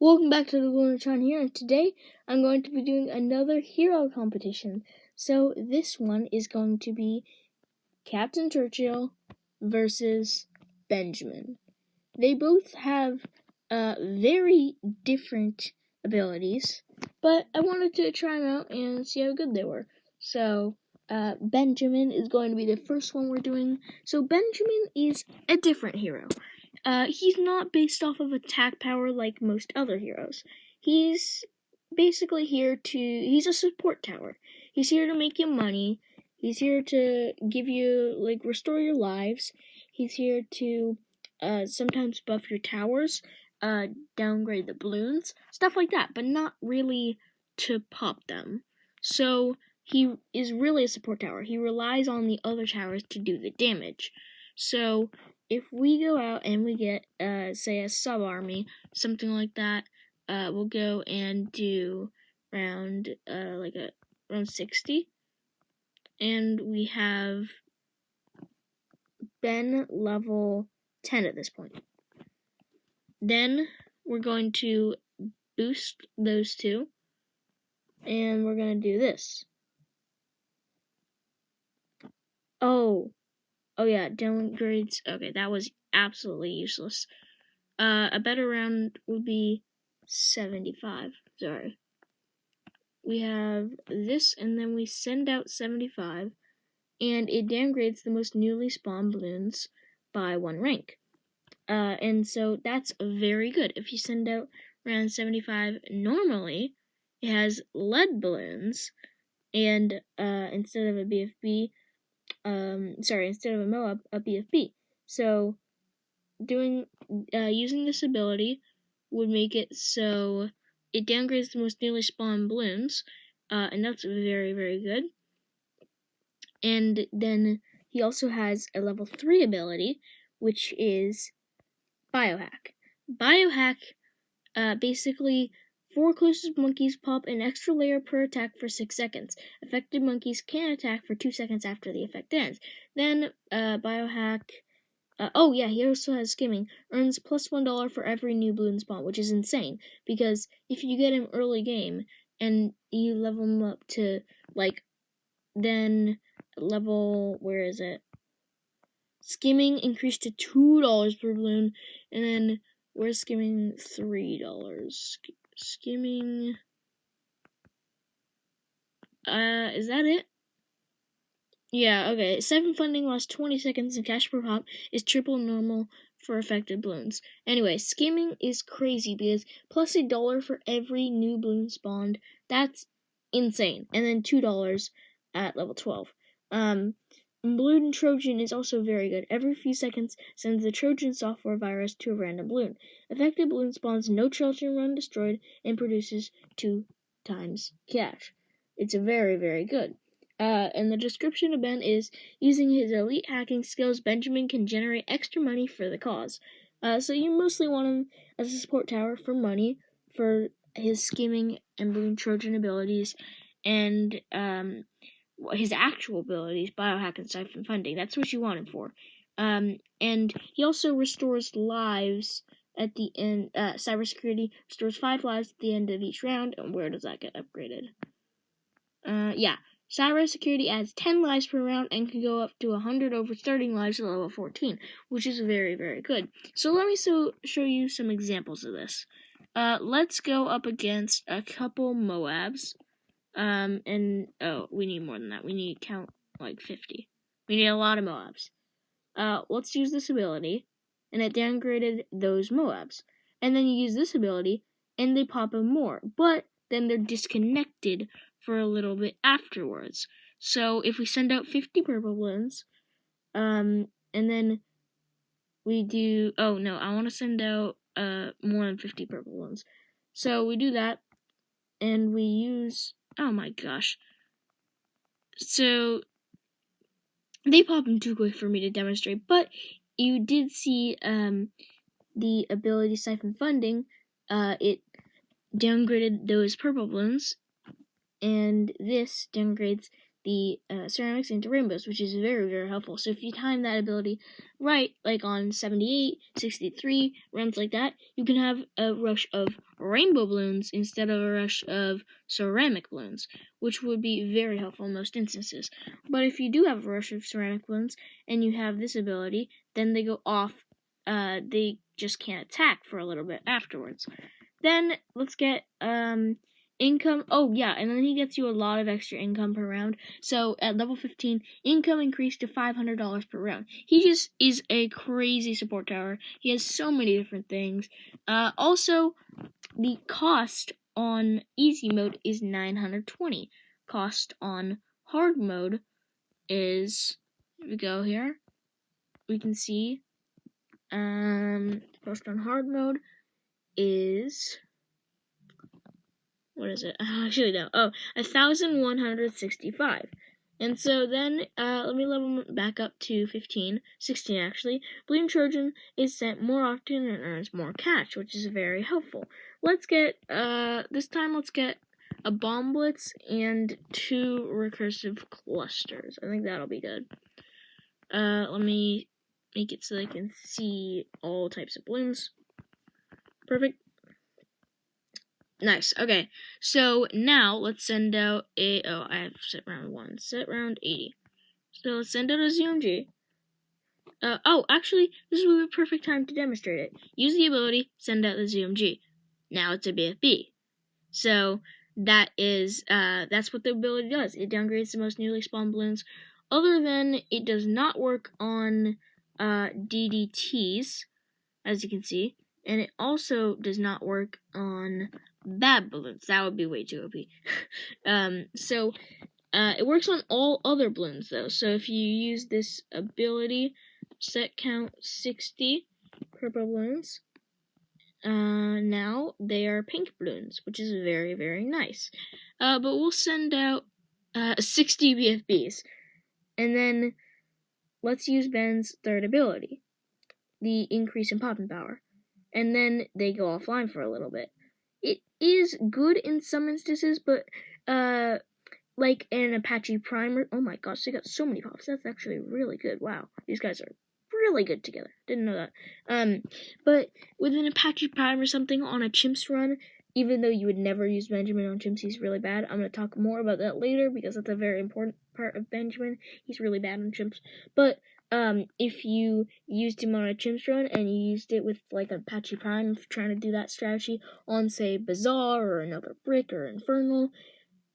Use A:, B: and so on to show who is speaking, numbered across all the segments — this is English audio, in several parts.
A: Welcome back to the Lunatron here, and today I'm going to be doing another hero competition. So this one is going to be Captain Churchill versus Benjamin. They both have very different abilities, but I wanted to try them out and see how good they were. So Benjamin is going to be the first one we're doing. So Benjamin is a different hero. He's not based off of attack power like most other heroes. He's basically he's a support tower. He's here to make you money. He's here to give you, restore your lives. He's here to sometimes buff your towers, downgrade the balloons, stuff like that, but not really to pop them. So he is really a support tower. He relies on the other towers to do the damage. So if we go out and we get, say, a sub-army, something like that, we'll go and do round 60. And we have Ben level 10 at this point. Then we're going to boost those two, and we're going to do this. Oh yeah, downgrades. Okay, that was absolutely useless. A better round would be 75. Sorry. We have this, and then we send out 75, and it downgrades the most newly spawned balloons by 1 rank. And so that's very good. If you send out round 75 normally, it has lead balloons, and instead of a BFB, instead of a Moab, a BFB. So using this ability would make it so it downgrades the most newly spawned balloons, and that's very, very good. And then he also has a level 3 ability, which is Biohack. Biohack, basically, 4 closest monkeys pop an extra layer per attack for 6 seconds. Affected monkeys can attack for 2 seconds after the effect ends. Then, Biohack, he also has skimming, earns plus $1 for every new balloon spawn, which is insane, because if you get him early game, and you level him up to, then level, where is it? Skimming increased to $2 per balloon, and then where's skimming? $3. Skimming. Is that it? Yeah, okay. Siphon funding lasts 20 seconds and cash per pop is triple normal for affected balloons. Anyway, skimming is crazy because plus $1 for every new balloon spawned. That's insane. And then $2 at level 12. Balloon Trojan is also very good. Every few seconds sends the Trojan software virus to a random balloon. Affected balloon spawns no Trojan run destroyed and produces 2 times cash. It's very, very good. And the description of Ben is, using his elite hacking skills, Benjamin can generate extra money for the cause. So you mostly want him as a support tower for money, for his skimming and balloon Trojan abilities, and his actual abilities, biohack and siphon funding. That's what you want him for. And he also restores lives at the end. Cybersecurity restores 5 lives at the end of each round. And where does that get upgraded? Cybersecurity adds 10 lives per round and can go up to 100 over starting lives at level 14, which is very, very good. So let me show you some examples of this. Let's go up against a couple Moabs. We need more than that. We need to count 50. We need a lot of Moabs. Let's use this ability, and it downgraded those Moabs. And then you use this ability, and they pop in more. But then they're disconnected for a little bit afterwards. So if we send out 50 purple balloons, and then we do, I want to send out more than 50 purple balloons. So we do that, and we use, oh my gosh. So they pop in too quick for me to demonstrate, but you did see the ability siphon funding. It downgraded those purple balloons, and this downgrades the ceramics into rainbows, which is very, very helpful. So if you time that ability right, like on 78, 63, runs like that, you can have a rush of rainbow balloons instead of a rush of ceramic balloons, which would be very helpful in most instances. But if you do have a rush of ceramic balloons and you have this ability, then they go off. They just can't attack for a little bit afterwards. Then let's get income. Oh yeah, and then he gets you a lot of extra income per round. So at level 15, income increased to $500 per round. He just is a crazy support tower. He has so many different things. Also, the cost on easy mode is 920. Cost on hard mode is, if we go here, we can see cost on hard mode is, what is it? I actually don't. 1,165. And so then, let me level him back up to 16 actually. Bloom Trojan is sent more often and earns more cash, which is very helpful. Let's get, this time let's get a bomb blitz and 2 recursive clusters. I think that'll be good. Let me make it so I can see all types of balloons. Perfect. Nice. Okay, so now let's send out a. Oh, I have set round 1. Set round 80. So let's send out a ZMG. Actually, this would be a perfect time to demonstrate it. Use the ability, send out the ZMG. Now it's a BFB. So that is that's what the ability does. It downgrades the most newly spawned balloons. Other than it does not work on DDTs, as you can see, and it also does not work on bad balloons. That would be way too OP. It works on all other balloons though. So if you use this ability, set count 60 purple balloons. Now they are pink balloons, which is very, very nice. But we'll send out 60 BFBs, and then let's use Ben's third ability, the increase in popping power, and then they go offline for a little bit. It is good in some instances, but like an Apache Primer. Oh my gosh, they got so many pops. That's actually really good. Wow, these guys are really good together. Didn't know that. But with an Apache Primer or something on a Chimps run, even though you would never use Benjamin on Chimps, he's really bad. I'm going to talk more about that later because that's a very important part of Benjamin. He's really bad on Chimps. But if you used him on a Chimps run and you used it with like Apache Prime, trying to do that strategy on, say, Bazaar or another Brick or Infernal,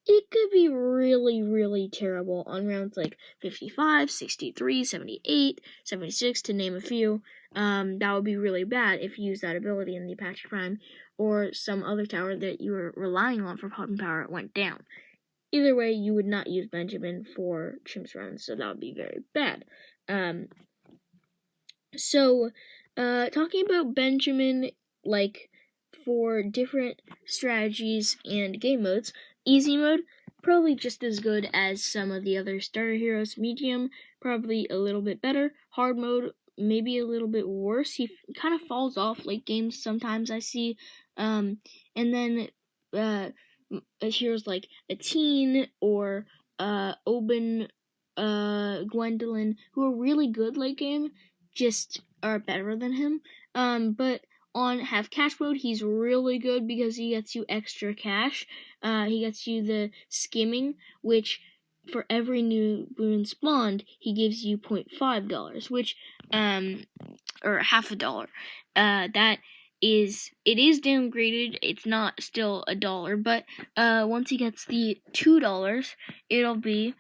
A: it could be really, really terrible on rounds like 55, 63, 78, 76, to name a few. That would be really bad if you use that ability in the Apache Prime or some other tower that you were relying on for popping power went down. Either way, you would not use Benjamin for Chimps runs, so that would be very bad. Talking about Benjamin, like, for different strategies and game modes, easy mode, probably just as good as some of the other starter heroes. Medium, probably a little bit better. Hard mode, maybe a little bit worse. He kind of falls off late games sometimes, I see. And then heroes like Ateen or Oben, Gwendolyn, who are really good late game, just are better than him. But on Have Cash mode, he's really good because he gets you extra cash. He gets you the skimming, which for every new balloon spawned, he gives you $0.5, which, or half a dollar. It is downgraded. It's not still $1, but once he gets the $2, it'll be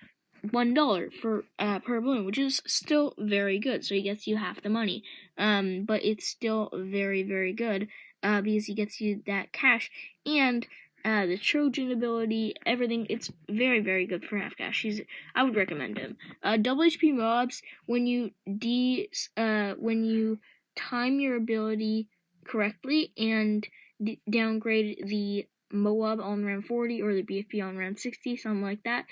A: $1 for per balloon, which is still very good. So he gets you half the money, but it's still very, very good because he gets you that cash and the Trojan ability, everything. It's very, very good for half cash. I would recommend him. Double HP mobs, when you time your ability correctly and downgrade the Moab on round 40 or the BFP on round 60, something like that,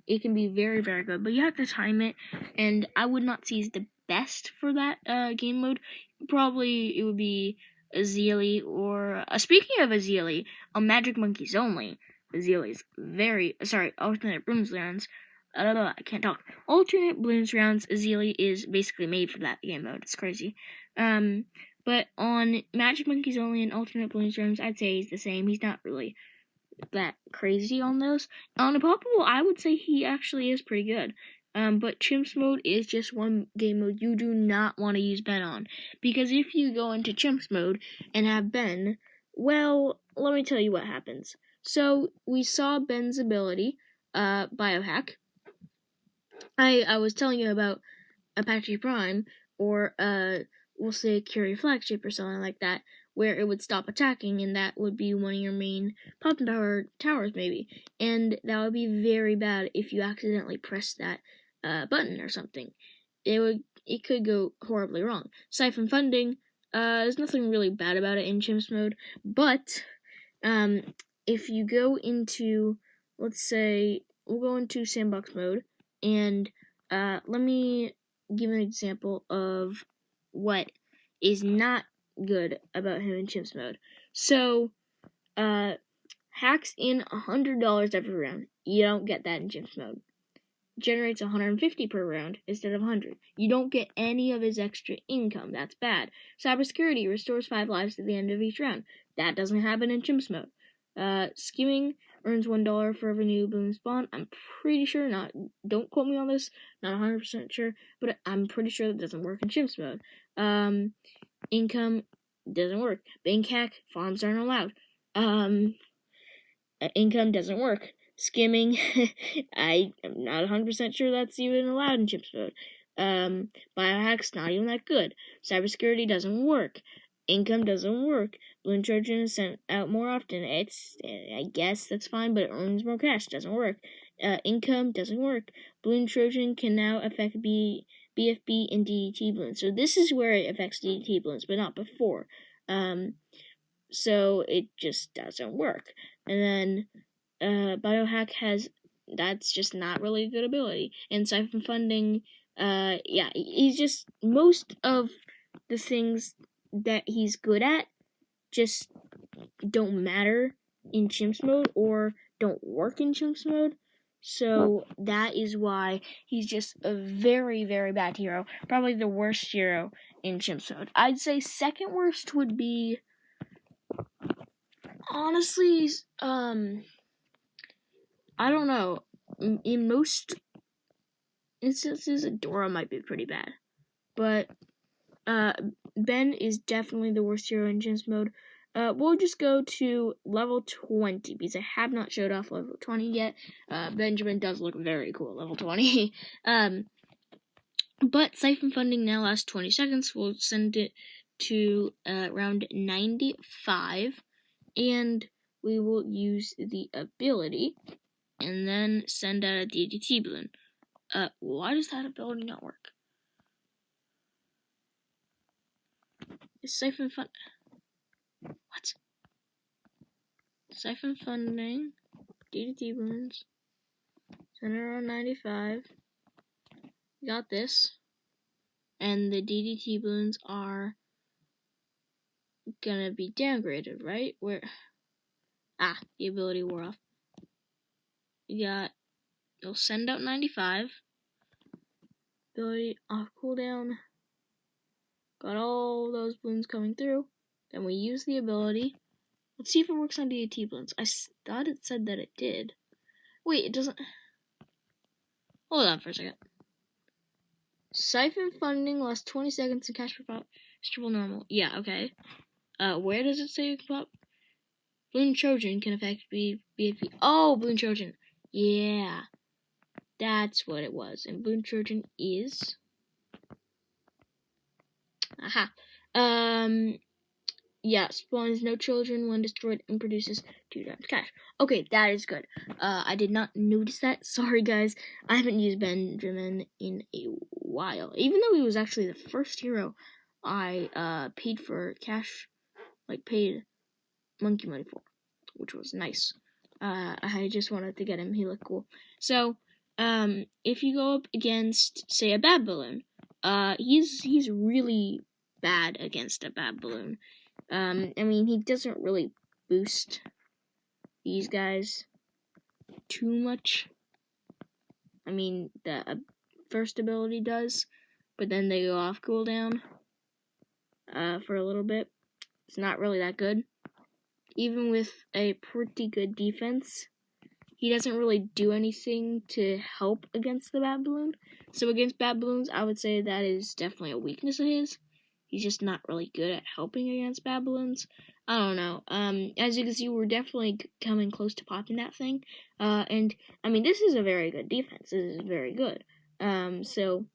A: it can be very, very good, but you have to time it, and I would not see as the best for that game mode. Probably it would be Azili, or speaking of Azili, on Magic Monkeys only, Azili's alternate Broomslands I can't talk. Alternate balloons rounds, Azili is basically made for that game mode. It's crazy. But on Magic Monkeys only and alternate balloons rounds, I'd say he's the same. He's not really that crazy on those. On Impossible, I would say he actually is pretty good. But Chimps mode is just one game mode you do not want to use Ben on. Because if you go into Chimps mode and have Ben, well, let me tell you what happens. So, we saw Ben's ability, Biohack. I was telling you about Apache Prime, or, we'll say Curie Flagship or something like that, where it would stop attacking, and that would be one of your main pop and power towers, maybe. And that would be very bad if you accidentally press that button or something. It could go horribly wrong. Siphon Funding, there's nothing really bad about it in Chimps mode, but if you go into, let's say, we'll go into Sandbox mode, and let me give an example of what is not good about him in Chimps mode. So, hacks in $100 every round. You don't get that in Chimps mode. Generates 150 per round instead of 100. You don't get any of his extra income. That's bad. Cybersecurity restores 5 lives at the end of each round. That doesn't happen in Chimps mode. Skimming earns $1 for every new balloon spawn. I'm pretty sure, don't quote me on this, not 100% sure, but I'm pretty sure that doesn't work in Chimps mode. Income doesn't work. Bank hack, farms aren't allowed. Income doesn't work. Skimming, I am not 100% sure that's even allowed in Chimps mode. Biohack's not even that good. Cybersecurity doesn't work. Income doesn't work. Balloon Trojan is sent out more often. I guess that's fine, but it earns more cash. Doesn't work. Income doesn't work. Balloon Trojan can now affect BFB and DDT balloons. So this is where it affects DDT balloons, but not before. So it just doesn't work. And then Biohack that's just not really a good ability. And Siphon Funding, he's just, most of the things that he's good at just don't matter in Chimps mode or don't work in Chimps mode. So that is why he's just a very, very bad hero. Probably the worst hero in Chimps mode. I'd say second worst would be, honestly, I don't know. In most instances, Adora might be pretty bad. But Ben is definitely the worst hero in Chimps mode. We'll just go to level 20, because I have not showed off level 20 yet. Benjamin does look very cool at level 20. But Siphon Funding now lasts 20 seconds. We'll send it to round 95. And we will use the ability and then send out a DDT balloon. Why does that ability not work? Is Siphon Fund... What? Siphon Funding, DDT balloons, center on 95. Got this. And the DDT balloons are gonna be downgraded, right? Where... the ability wore off. You'll send out 95. Ability off cooldown. Got all those balloons coming through. Then we use the ability. Let's see if it works on DDT balloons. I thought it said that it did. Wait, it doesn't. Hold on for a second. Siphon Funding lasts 20 seconds and cash per pop is triple normal. Yeah, okay. Where does it say you can pop? Balloon Trojan can affect BFB. Oh, Balloon Trojan. Yeah. That's what it was. And Balloon Trojan is... Aha. Yeah, spawns no children when destroyed and produces 2 times cash. Okay, that is good. I did not notice that. Sorry, guys. I haven't used Benjamin in a while. Even though he was actually the first hero I paid for cash, paid monkey money for, which was nice. I just wanted to get him. He looked cool. So, if you go up against, say, a bad balloon, he's really bad against a bad balloon. I mean, he doesn't really boost these guys too much. the first ability does, but then they go off cooldown for a little bit. It's not really that good. Even with a pretty good defense, he doesn't really do anything to help against the Bat Balloon. So against Bat Balloons, I would say that is definitely a weakness of his. He's just not really good at helping against Bat Balloons. I don't know. As you can see, we're definitely coming close to popping that thing. And this is a very good defense. This is very good. So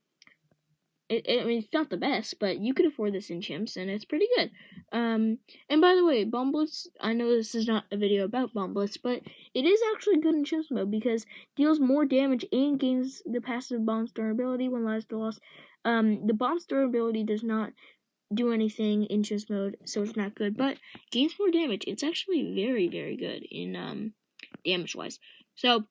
A: it's not the best, but you could afford this in chimps, and it's pretty good. And by the way, Bomb Blitz, I know this is not a video about Bomb Blitz, but it is actually good in chimps mode because deals more damage and gains the passive Bomb Storm ability when lives to loss. The Bomb Storm ability does not do anything in chimps mode, so it's not good, but gains more damage. It's actually very, very good in damage-wise. So,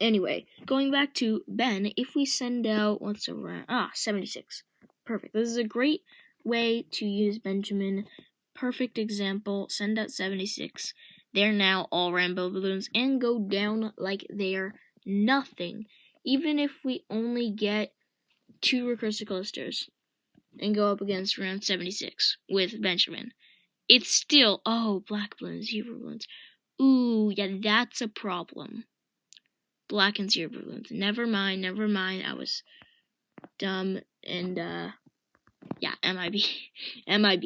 A: anyway, going back to Ben, if we send out, what's around, 76. Perfect. This is a great way to use Benjamin. Perfect example. Send out 76. They're now all rainbow balloons and go down like they're nothing. Even if we only get 2 recursive clusters and go up against round 76 with Benjamin, it's still, black balloons, zebra balloons. Ooh, yeah, that's a problem. Black and zebra balloons. Never mind. I was dumb and yeah, MIB. MIB.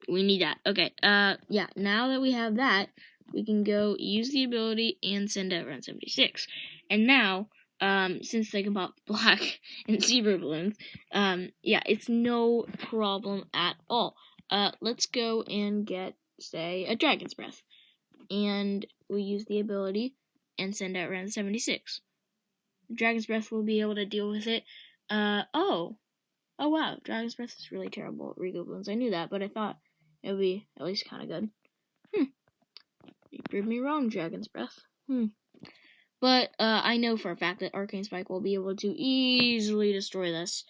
A: We need that. Okay. Yeah, now that we have that, we can go use the ability and send out round 76. And now, since they can pop black and zebra balloons, yeah, it's no problem at all. Let's go and get, say, a Dragon's Breath. And we use the ability and send out round 76. Dragon's Breath will be able to deal with it. Oh wow, Dragon's Breath is really terrible at Regal Balloons. I knew that, but I thought it would be at least kind of good. You proved me wrong, Dragon's Breath. But I know for a fact that Arcane Spike will be able to easily destroy this.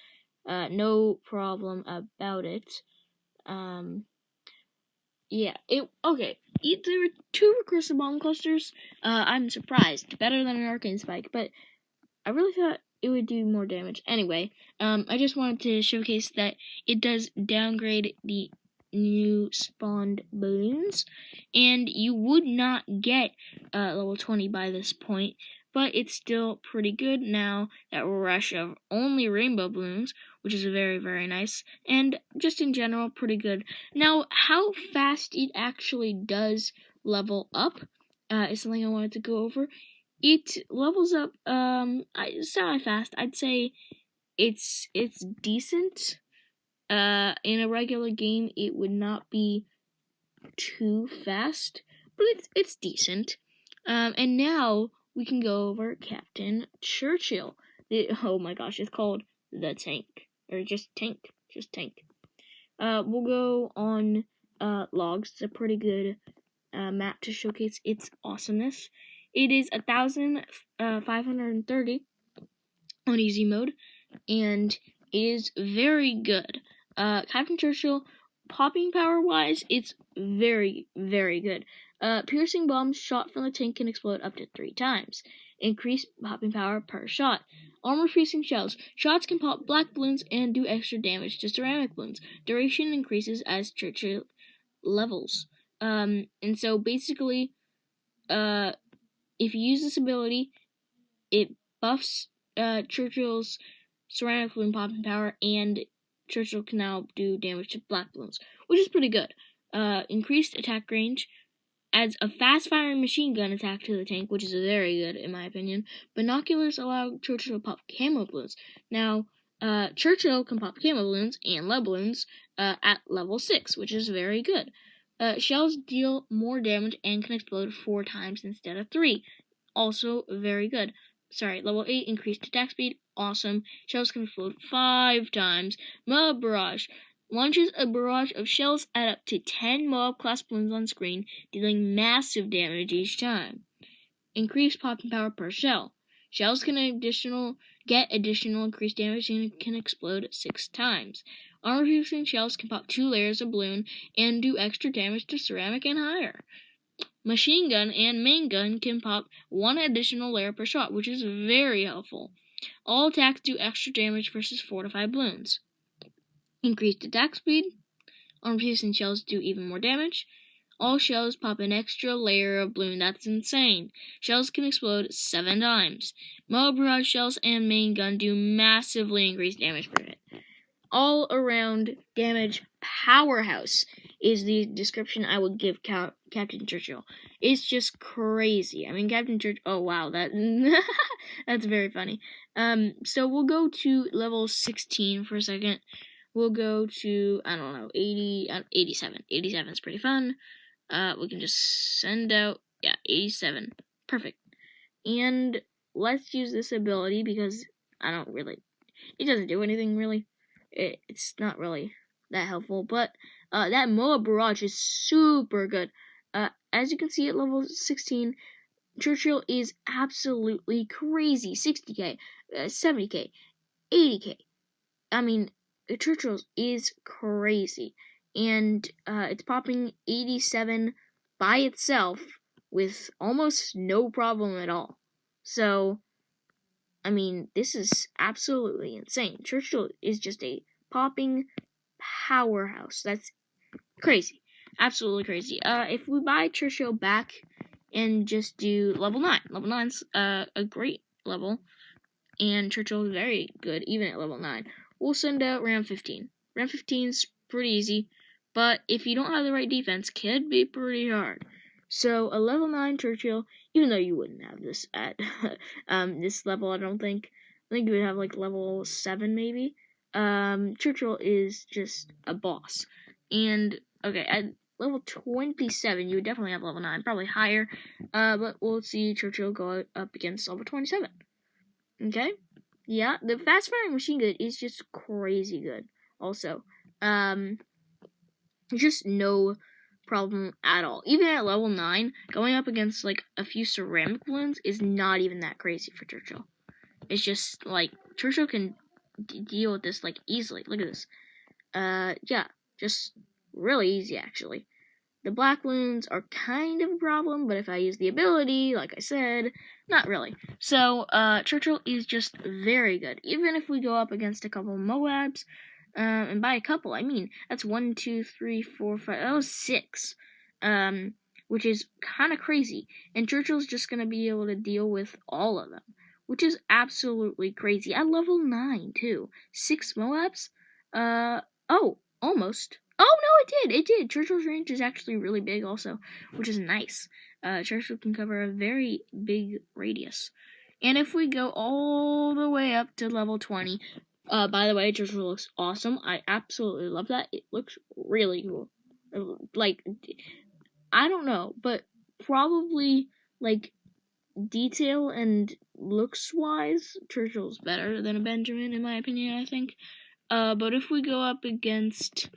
A: No problem about it. Yeah, okay. There were 2 recursive bomb clusters. I'm surprised. Better than an Arcane Spike, but I really thought it would do more damage. Anyway, I just wanted to showcase that it does downgrade the new spawned balloons, and you would not get level 20 by this point, but it's still pretty good now that rush of only rainbow balloons, which is very, very nice, and just in general, pretty good. Now, how fast it actually does level up is something I wanted to go over. It levels up, semi-fast. I'd say it's decent. In a regular game, it would not be too fast, but it's decent. And now we can go over Captain Churchill. Oh my gosh, it's called the Tank, or just Tank. We'll go on logs. It's a pretty good map to showcase its awesomeness. It is 1,530 on easy mode, and it is very good. Captain Churchill, popping power wise, it's very, very good. Piercing bombs shot from the tank can explode up to 3 times. Increased popping power per shot. Armor piercing shells. Shots can pop black balloons and do extra damage to ceramic balloons. Duration increases as Churchill levels. And so basically, if you use this ability, it buffs Churchill's ceramic balloon popping power, and Churchill can now do damage to black balloons, which is pretty good. Increased attack range adds a fast-firing machine gun attack to the tank, which is very good in my opinion. Binoculars allow Churchill to pop camo balloons. Now, Churchill can pop camo balloons and lead balloons at level 6, which is very good. Shells deal more damage and can explode 4 times instead of 3. Also very good. Level 8, increased attack speed. Awesome. Shells can explode 5 times. Mob Barrage. Launches a barrage of shells at up to 10 mob-class balloons on screen, dealing massive damage each time. Increased popping power per shell. Shells can get additional increased damage and can explode 6 times. Armor-piercing shells can pop 2 layers of balloon and do extra damage to ceramic and higher. machine gun and main gun can pop 1 additional layer per shot, which is very helpful. All attacks do extra damage versus fortified balloons. Increased attack speed. On-piercing shells do even more damage. All shells pop an extra layer of balloon. That's insane. Shells can explode 7 times. Moa barrage shells and main gun do massively increased damage per hit. All around damage powerhouse is the description I would give Captain Churchill. It's just crazy. I mean, Captain Churchill. Oh wow, that's very funny. So we'll go to level 16 for a second. We'll go to 87. 87 is pretty fun. We can just send out 87. Perfect. And let's use this ability because it doesn't do anything really. It's not really that helpful, but that Moa barrage is super good. As you can see at level 16, Churchill is absolutely crazy. 60k, 70k, 80k. I mean, Churchill is crazy, and it's popping 87 by itself with almost no problem at all. So, I mean, this is absolutely insane. Churchill is just a popping powerhouse. That's crazy. Absolutely crazy. If we buy Churchill back and just do level 9. Level 9's a great level, and Churchill is very good even at level 9. We'll send out round 15. Round 15's pretty easy, but if you don't have the right defense, can be pretty hard. So a level 9 Churchill, even though you wouldn't have this at this level, I don't think. I think you would have like level 7 maybe. Churchill is just a boss. And okay, at level 27, you would definitely have level 9, probably higher. But we'll see Churchill go up against level 27. Okay? Yeah, the fast firing machine gun is just crazy good. Also, just no problem at all. Even at level 9, going up against like a few ceramic balloons is not even that crazy for Churchill. It's just like Churchill can deal with this like easily. Look at this. Yeah, just really easy actually. The black balloons are kind of a problem, but if I use the ability, like I said, not really. So, Churchill is just very good. Even if we go up against a couple of Moabs, and by a couple, I mean, that's 1, 2, 3, 4, 5, that was 6. Which is kind of crazy. And Churchill's just going to be able to deal with all of them, which is absolutely crazy. At level 9, too. 6 Moabs? Oh, almost. Oh, no, it did. Churchill's range is actually really big also, which is nice. Churchill can cover a very big radius. And if we go all the way up to level 20, by the way, Churchill looks awesome. I absolutely love that. It looks really cool. Like, I don't know, but probably, like, detail and looks-wise, Churchill's better than a Benjamin, in my opinion, I think. But if we go up against,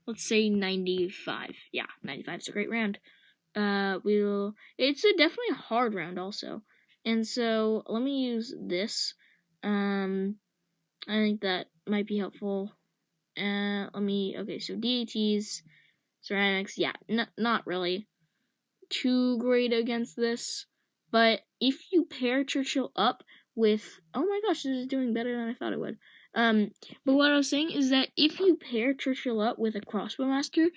A: let's say 95. Yeah, 95 is a great round. It's definitely a hard round also. And so, let me use this. I think that might be helpful. Okay, so DATs, ceramics, yeah, not really too great against this. But if you pair Churchill up with, oh my gosh, this is doing better than I thought it would. But what I was saying is that if you pair Churchill up with a crossbow master,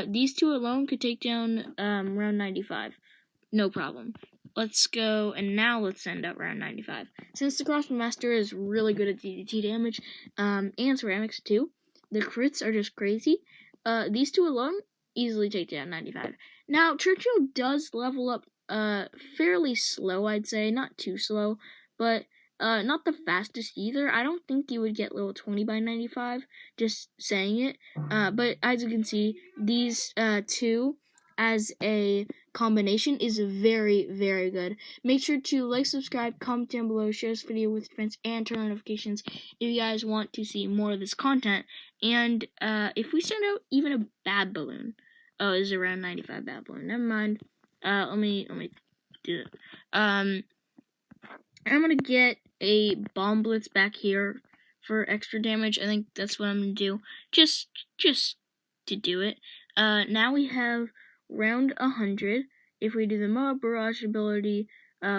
A: these two alone could take down round 95. No problem. Let's go, and now let's send out round 95. Since the crossbow master is really good at DDT damage, and ceramics too, the crits are just crazy. These two alone easily take down 95. Now, Churchill does level up fairly slow, I'd say. Not too slow, but not the fastest either. I don't think you would get level 20 by 95, just saying it. But as you can see, these two as a combination is very, very good. Make sure to like, subscribe, comment down below, share this video with your friends, and turn on notifications if you guys want to see more of this content. And if we send out even a bad balloon, oh, it's around 95 bad balloon. Never mind. Let me do it. I'm gonna get a bomb blitz back here for extra damage. I think that's what I'm gonna do. Just to do it. Now we have round 100. if we do the Moab Barrage ability,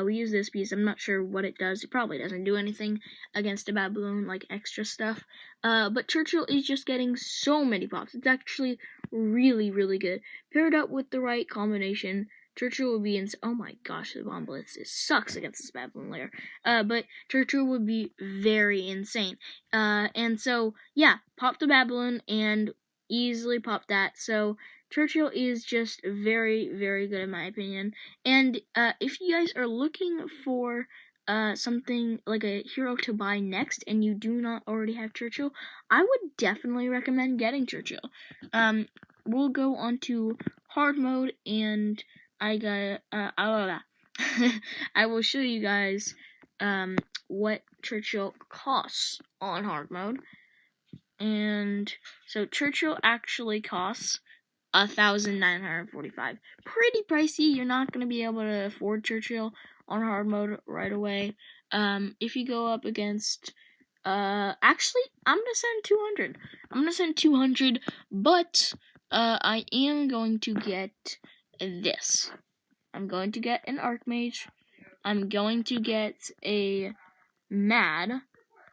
A: we use this piece. I'm not sure what it does. It probably doesn't do anything against a bad balloon, like extra stuff. But Churchill is just getting so many pops. It's actually really, really good. Paired up with the right combination, Churchill would be oh my gosh, the Bomb Blitz, it sucks against this bad balloon layer. But Churchill would be very insane. And so, yeah, pop the bad balloon and easily pop that. So, Churchill is just very, very good in my opinion. And if you guys are looking for something like a hero to buy next and you do not already have Churchill, I would definitely recommend getting Churchill. We'll go on to hard mode, and I will show you guys what Churchill costs on hard mode. And so Churchill actually costs 1,945. Pretty pricey. You're not going to be able to afford Churchill on hard mode right away. If you go up against actually, I'm gonna send 200. I'm gonna send 200, but I am going to get this. I'm going to get an Archmage. I'm going to get a Mad.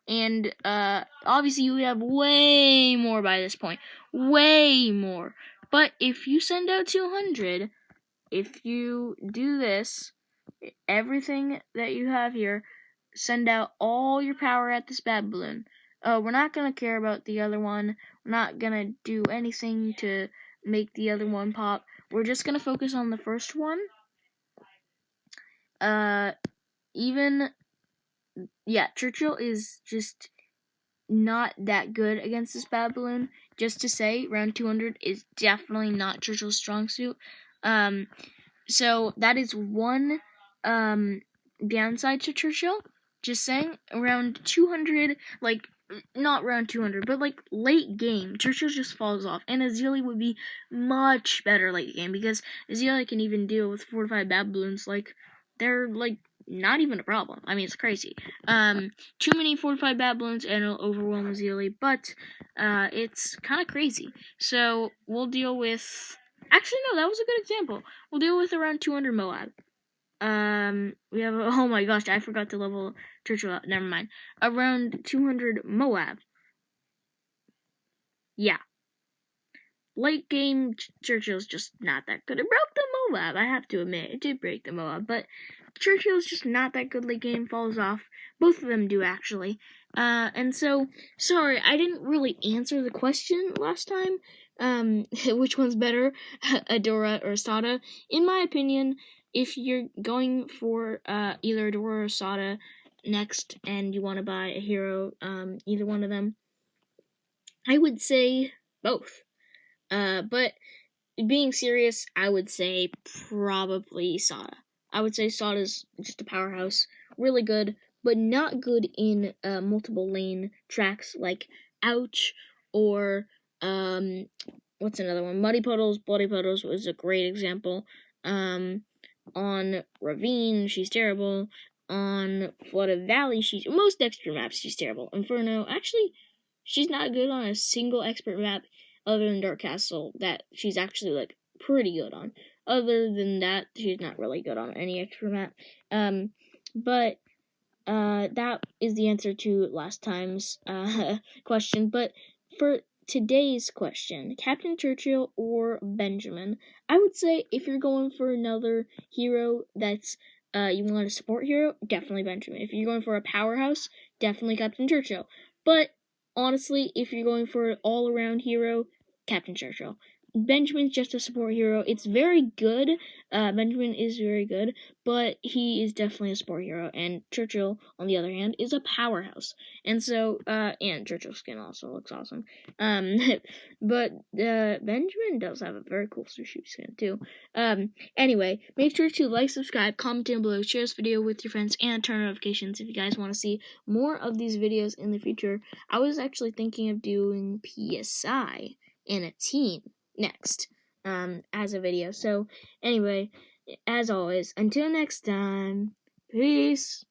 A: And obviously you have way more by this point. Way more. But if you send out 200, if you do this, everything that you have here, send out all your power at this bad balloon. We're not going to care about the other one. We're not going to do anything to make the other one pop. We're just going to focus on the first one. Churchill is just not that good against this bad balloon. Just to say, round 200 is definitely not Churchill's strong suit. So that is one downside to Churchill. Just saying, around 200, like, not round 200, but like late game, Churchill just falls off. And Azili would be much better late game, because Azili can even deal with 4 to 5 bad balloons. Like, they're like not even a problem. I mean, it's crazy. Too many 4 to 5 bad balloons and it'll overwhelm Azili, but it's kind of crazy. So we'll deal with. Actually, no, that was a good example. We'll deal with around 200 Moab. We have oh my gosh, I forgot to level Churchill up. Never mind. Around 200 Moab. Yeah. Late game, Churchill's just not that good. It broke the Moab, I have to admit. It did break the Moab, but Churchill's just not that good late game, falls off. Both of them do, actually. And so, sorry, I didn't really answer the question last time. Which one's better, Adora or Sada? In my opinion, if you're going for either Adora or Sada next and you want to buy a hero, either one of them, I would say both. But being serious, I would say probably Sada. I would say Sada's just a powerhouse. Really good, but not good in multiple lane tracks like Ouch or what's another one? Muddy Puddles, Bloody Puddles was a great example. On Ravine, she's terrible. On Flooded Valley, most expert maps, she's terrible. Inferno, actually, she's not good on a single expert map other than Dark Castle that she's actually like pretty good on. Other than that, she's not really good on any expert map. But that is the answer to last time's question. But for today's question, Captain Churchill or Benjamin, I would say if you're going for another hero that's you want a support hero, definitely Benjamin. If you're going for a powerhouse, definitely Captain Churchill. But honestly, if you're going for an all-around hero, Captain Churchill. Benjamin's just a support hero. It's very good. Benjamin is very good, but he is definitely a support hero. And Churchill, on the other hand, is a powerhouse. And so, and Churchill's skin also looks awesome. But Benjamin does have a very cool sushi skin too. Anyway, make sure to like, subscribe, comment down below, share this video with your friends, and turn on notifications if you guys want to see more of these videos in the future. I was actually thinking of doing PSI in a team next as a video. So anyway, as always, until next time, peace.